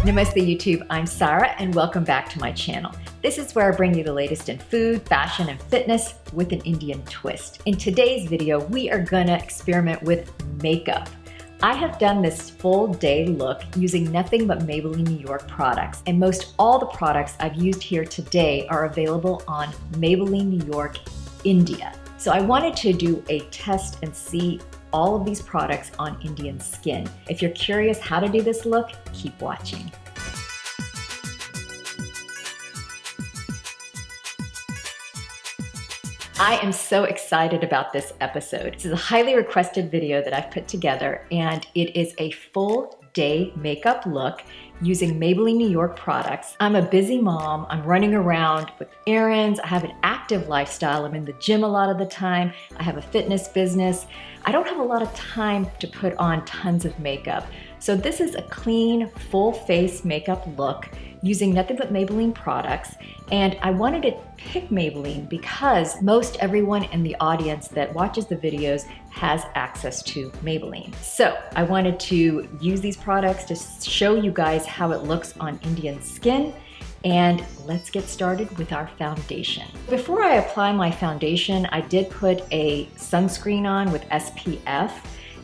Namaste YouTube, I'm Sarah and welcome back to my channel. This is where I bring you the latest in food, fashion, and fitness with an Indian twist. In today's video, we are gonna experiment with makeup. I have done this full day look using nothing but Maybelline New York products, and most all the products I've used here today are available on Maybelline New York India. So I wanted to do a test and see all of these products on Indian skin. If you're curious how to do this look, keep watching. I am so excited about this episode. This is a highly requested video that I've put together, and it is a full day makeup look using Maybelline New York products. I'm a busy mom. I'm running around with errands. I have an active lifestyle. I'm in the gym a lot of the time. I have a fitness business. I don't have a lot of time to put on tons of makeup. So this is a clean, full face makeup look using nothing but Maybelline products. And I wanted to pick Maybelline because most everyone in the audience that watches the videos has access to Maybelline. So I wanted to use these products to show you guys how it looks on Indian skin. And let's get started with our foundation. Before I apply my foundation, I did put a sunscreen on with SPF.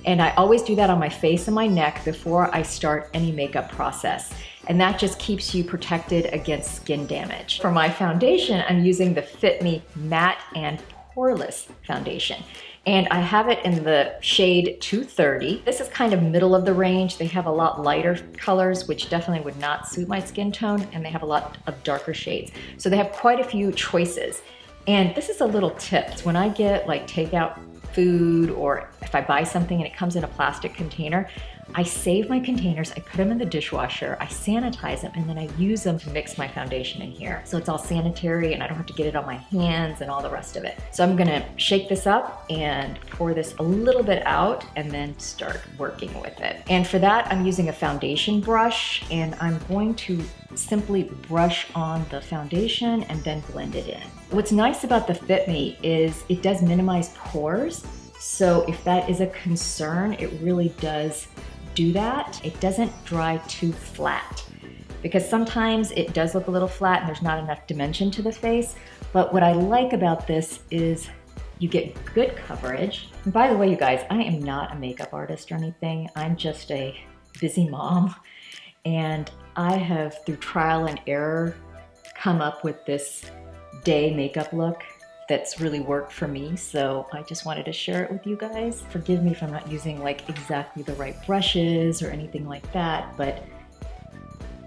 And I always do that on my face and my neck before I start any makeup process. And that just keeps you protected against skin damage. For my foundation, I'm using the Fit Me Matte and Poreless Foundation. And I have it in the shade 230. This is kind of middle of the range. They have a lot lighter colors, which definitely would not suit my skin tone, and they have a lot of darker shades. So they have quite a few choices. And this is a little tip. When I get like takeout food, or if I buy something and it comes in a plastic container, I save my containers, I put them in the dishwasher, I sanitize them, and then I use them to mix my foundation in here. So it's all sanitary and I don't have to get it on my hands and all the rest of it. So I'm gonna shake this up and pour this a little bit out and then start working with it. And for that, I'm using a foundation brush, and I'm going to simply brush on the foundation and then blend it in. What's nice about the Fit Me is it does minimize pores. So if that is a concern, it really does do that. It doesn't dry too flat, because sometimes it does look a little flat and there's not enough dimension to the face. But what I like about this is you get good coverage. And by the way, you guys, I am not a makeup artist or anything. I'm just a busy mom. And I have, through trial and error, come up with this day makeup look that's really worked for me. So I just wanted to share it with you guys. Forgive me if I'm not using like exactly the right brushes or anything like that, but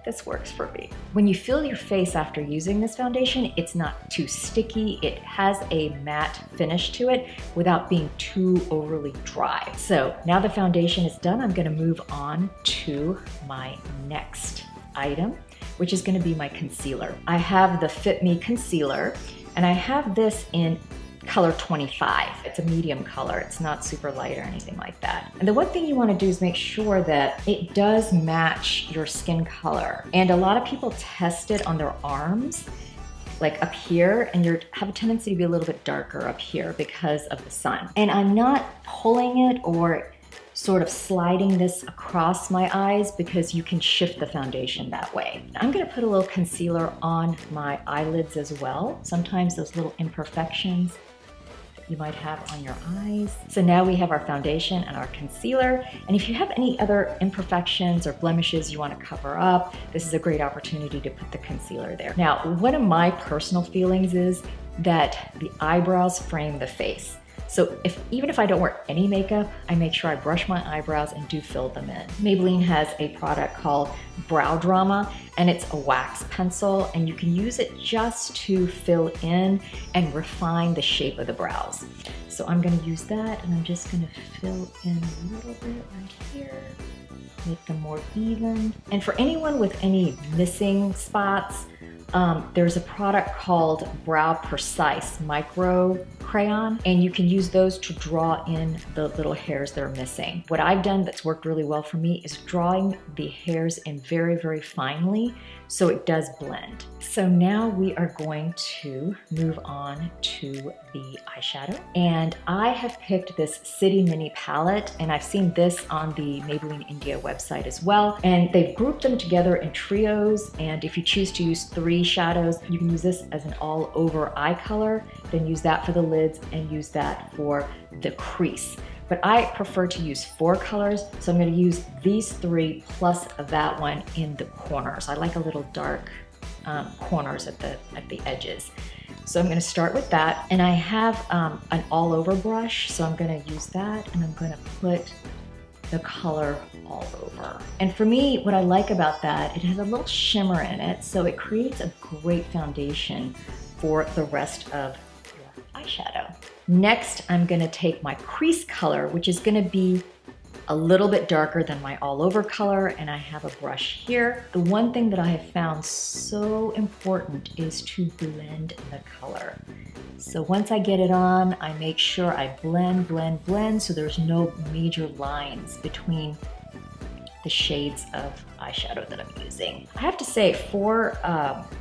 this works for me. When you feel your face after using this foundation, it's not too sticky. It has a matte finish to it without being too overly dry. So now the foundation is done, I'm gonna move on to my next item, which is gonna be my concealer. I have the Fit Me concealer, and I have this in color 25. It's a medium color. It's not super light or anything like that. And the one thing you want to do is make sure that it does match your skin color. And a lot of people test it on their arms, like up here, and you have a tendency to be a little bit darker up here because of the sun. And I'm not pulling it or sort of sliding this across my eyes because you can shift the foundation that way. I'm gonna put a little concealer on my eyelids as well. Sometimes those little imperfections that you might have on your eyes. So now we have our foundation and our concealer. And if you have any other imperfections or blemishes you wanna cover up, this is a great opportunity to put the concealer there. Now, one of my personal feelings is that the eyebrows frame the face. So even if I don't wear any makeup, I make sure I brush my eyebrows and do fill them in. Maybelline has a product called Brow Drama, and it's a wax pencil, and you can use it just to fill in and refine the shape of the brows. So I'm gonna use that, and I'm just gonna fill in a little bit right here, make them more even. And for anyone with any missing spots, there's a product called Brow Precise Micro Crayon, and you can use those to draw in the little hairs that are missing. What I've done that's worked really well for me is drawing the hairs in very, very finely so it does blend. So now we are going to move on to the eyeshadow. And I have picked this City Mini palette, and I've seen this on the Maybelline India website as well. And they've grouped them together in trios. And if you choose to use 3 shadows, you can use this as an all over eye color, then use that for the lids and use that for the crease. But I prefer to use 4 colors, so I'm going to use these 3 plus that one in the corners. I like a little dark corners at the edges. So I'm going to start with that, and I have an all-over brush, so I'm going to use that, and I'm going to put the color all over. And for me, what I like about that, it has a little shimmer in it, so it creates a great foundation for the rest of your eyeshadow. Next, I'm gonna take my crease color, which is gonna be a little bit darker than my all over color, and I have a brush here. The one thing that I have found so important is to blend the color. So once I get it on, I make sure I blend, blend, blend, so there's no major lines between the shades of eyeshadow that I'm using. I have to say, for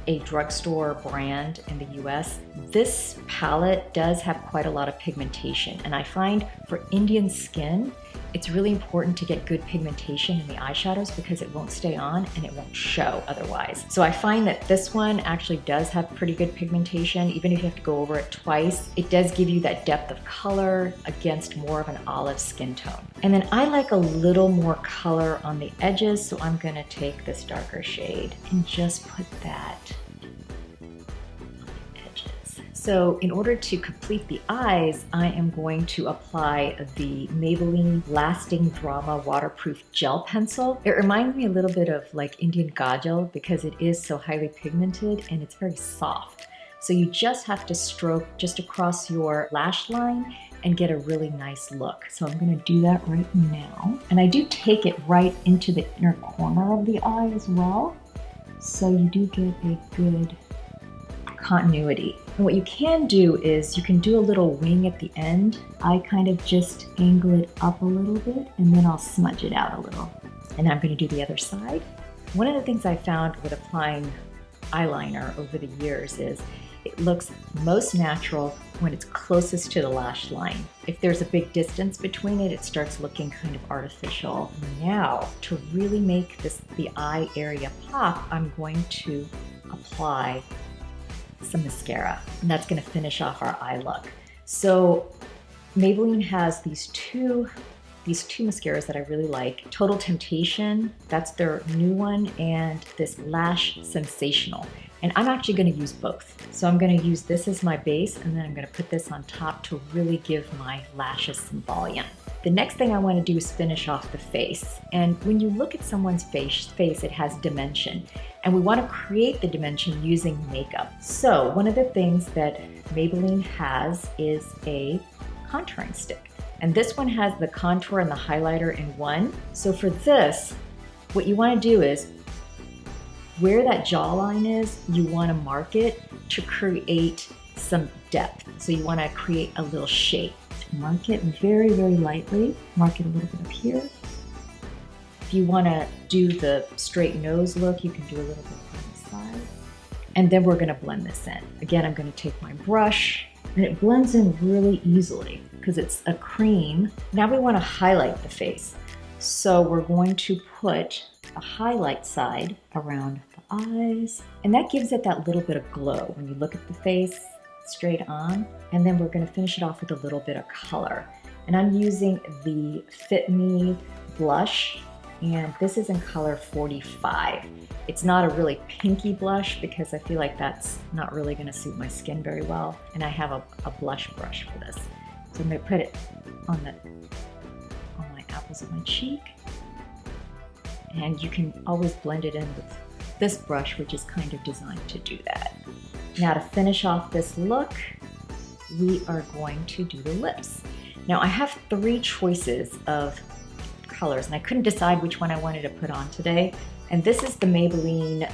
a drugstore brand in the US, this palette does have quite a lot of pigmentation, and I find for Indian skin, it's really important to get good pigmentation in the eyeshadows because it won't stay on and it won't show otherwise. So I find that this one actually does have pretty good pigmentation. Even if you have to go over it twice, it does give you that depth of color against more of an olive skin tone. And then I like a little more color on the edges, so I'm gonna take this darker shade and just put that. So in order to complete the eyes, I am going to apply the Maybelline Lasting Drama Waterproof Gel Pencil. It reminds me a little bit of like Indian Kajal because it is so highly pigmented and it's very soft. So you just have to stroke just across your lash line and get a really nice look. So I'm gonna do that right now. And I do take it right into the inner corner of the eye as well. So you do get a good continuity. And what you can do is you can do a little wing at the end. I kind of just angle it up a little bit and then I'll smudge it out a little. And I'm going to do the other side. One of the things I found with applying eyeliner over the years is it looks most natural when it's closest to the lash line. If there's a big distance between it, it starts looking kind of artificial. Now, to really make the eye area pop, I'm going to apply some mascara, and that's going to finish off our eye look. So Maybelline has these two mascaras that I really like. Total Temptation, that's their new one, and this Lash Sensational. And I'm actually going to use both. So I'm going to use this as my base, and then I'm going to put this on top to really give my lashes some volume. The next thing I want to do is finish off the face. And when you look at someone's face, it has dimension. And we want to create the dimension using makeup. So one of the things that Maybelline has is a contouring stick. And this one has the contour and the highlighter in one. So for this, what you want to do is where that jawline is, you want to mark it to create some depth. So you want to create a little shape. Mark it very, very lightly. Mark it a little bit up here. If you want to do the straight nose look, you can do a little bit on the side. And then we're going to blend this in. Again, I'm going to take my brush, and it blends in really easily because it's a cream. Now we want to highlight the face. So we're going to put a highlight side around the eyes, and that gives it that little bit of glow when you look at the face straight on. And then we're going to finish it off with a little bit of color. And I'm using the Fit Me blush, and this is in color 45. It's not a really pinky blush because I feel like that's not really going to suit my skin very well. And I have a blush brush for this. So I'm going to put it on my apples of my cheek. And you can always blend it in with this brush, which is kind of designed to do that. Now to finish off this look, we are going to do the lips. Now I have 3 choices of colors, and I couldn't decide which one I wanted to put on today. And this is the Maybelline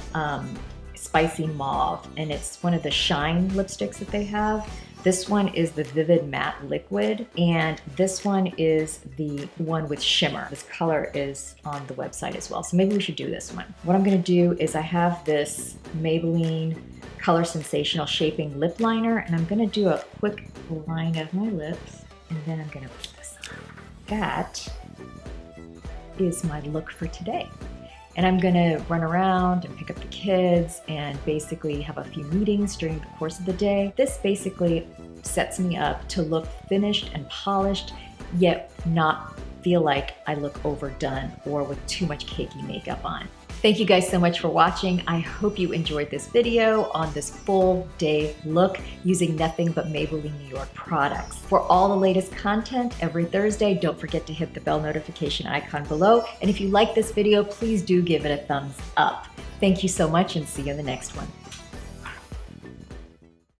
spicy mauve, and it's one of the shine lipsticks that they have. This one is the Vivid Matte Liquid, and this one is the one with shimmer. This color is on the website as well, so maybe we should do this one. What I'm gonna do is I have this Maybelline Color Sensational Shaping Lip Liner, and I'm gonna do a quick line of my lips, and then I'm gonna put this on. That is my look for today. And I'm gonna run around and pick up the kids and basically have a few meetings during the course of the day. This basically sets me up to look finished and polished, yet not feel like I look overdone or with too much cakey makeup on. Thank you guys so much for watching. I hope you enjoyed this video on this full day look using nothing but Maybelline New York products. For all the latest content every Thursday, don't forget to hit the bell notification icon below. And if you like this video, please do give it a thumbs up. Thank you so much and see you in the next one.